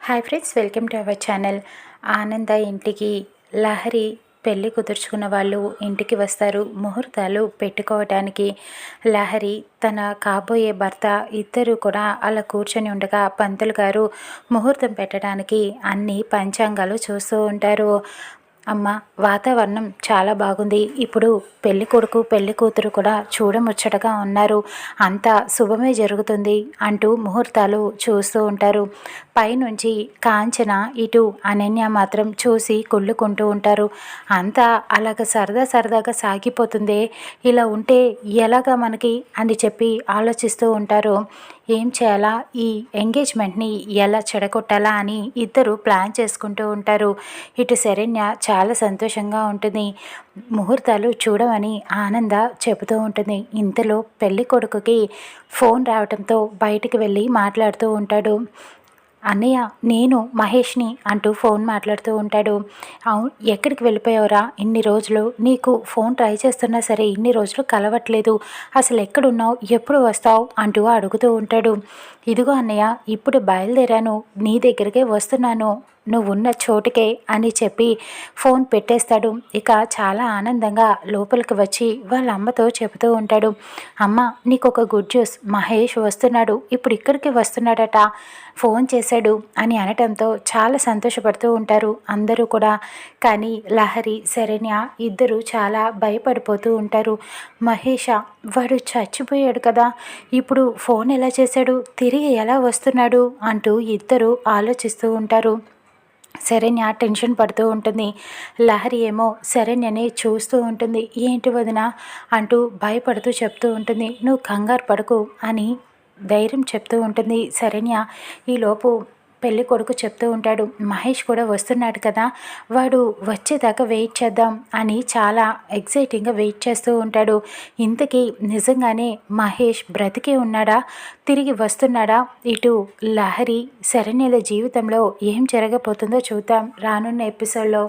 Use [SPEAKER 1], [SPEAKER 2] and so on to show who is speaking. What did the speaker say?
[SPEAKER 1] Hi friends, welcome to our channel. ఆనంద ఇంటికి లహరి పెళ్ళి కుదుర్చుకున్న వాళ్ళు ఇంటికి వస్తారు ముహూర్తాలు పెట్టుకోవడానికి. లహరి తన కాబోయే భర్త ఇద్దరు కూడా అలా కూర్చొని ఉండగా పంతులు గారు ముహూర్తం పెట్టడానికి అన్ని పంచాంగాలు చూస్తూ ఉంటారు. అమ్మ, వాతావరణం చాలా బాగుంది. ఇప్పుడు పెళ్లి కొడుకు పెళ్లి కూతురు కూడా చూడముచ్చటగా ఉన్నారు. అంతా శుభమే జరుగుతుంది అంటూ ముహూర్తాలు చూస్తూ ఉంటారు. పైనుంచి కాంచన ఇటు అనన్య మాత్రం చూసి కుళ్ళుకుంటూ ఉంటారు. అంతా అలాగ సరదాగా సాగిపోతుంది. ఇలా ఉంటే ఎలాగా మనకి అని చెప్పి ఆలోచిస్తూ ఉంటారు. ఏం చేయాలా, ఈ ఎంగేజ్మెంట్ని ఎలా చెడగొట్టాలా అని ఇద్దరు ప్లాన్ చేసుకుంటూ ఉంటారు. ఇటు శరణ్య చాలా సంతోషంగా ఉంటుంది. ముహూర్తాలు చూడమని ఆనంద చెబుతూ ఉంటుంది. ఇంతలో పెళ్లి కొడుకుకి ఫోన్ రావడంతో బయటికి వెళ్ళి మాట్లాడుతూ ఉంటాడు. అన్నయ్య, నేను మహేష్ని అంటూ ఫోన్ మాట్లాడుతూ ఉంటాడు. అవును, ఎక్కడికి వెళ్ళిపోయావురా ఇన్ని రోజులు? నీకు ఫోన్ ట్రై చేస్తున్నా సరే ఇన్ని రోజులు కలవట్లేదు. అసలు ఎక్కడున్నావు, ఎప్పుడు వస్తావు అంటూ అడుగుతూ ఉంటాడు. ఇదిగో అన్నయ్య, ఇప్పుడు బయలుదేరాను, నీ దగ్గరికే వస్తున్నాను, నువ్వున్న చోటుకే అని చెప్పి ఫోన్ పెట్టేస్తాడు. ఇక చాలా ఆనందంగా లోపలికి వచ్చి వాళ్ళ అమ్మతో చెబుతూ ఉంటాడు. అమ్మ, నీకు ఒక గుడ్ న్యూస్, మహేష్ వస్తున్నాడు, ఇప్పుడు ఇక్కడికి వస్తున్నాడట, ఫోన్ చేశాడు అని అనటంతో చాలా సంతోషపడుతూ ఉంటారు అందరూ కూడా. కానీ లహరి శరణ్య ఇద్దరు చాలా భయపడిపోతూ ఉంటారు. మహేష, వాడు చచ్చిపోయాడు కదా, ఇప్పుడు ఫోన్ ఎలా చేశాడు, తిరిగి ఎలా వస్తున్నాడు అంటూ ఇద్దరు ఆలోచిస్తూ ఉంటారు. శరణ్య టెన్షన్ పడుతూ ఉంటుంది. లహరి ఏమో శరణ్యని చూస్తూ ఉంటుంది. ఏంటి వదిన అంటూ భయపడుతూ చెప్తూ ఉంటుంది. నువ్వు కంగారు పడకు అని ధైర్యం చెప్తూ ఉంటుంది శరణ్య. ఈలోపు పెళ్ళి కొడుకు చెప్తూ ఉంటాడు, మహేష్ కూడా వస్తున్నాడు కదా, వాడు వచ్చేదాకా వెయిట్ చేద్దాం అని చాలా ఎగ్జైటింగ్గా వెయిట్ చేస్తూ ఉంటాడు. ఇంతకీ నిజంగానే మహేష్ బ్రతికే ఉన్నాడా, తిరిగి వస్తున్నాడా? ఇటు లహరి శరణ్యల జీవితంలో ఏం జరగబోతుందో చూద్దాం రానున్న ఎపిసోడ్లో.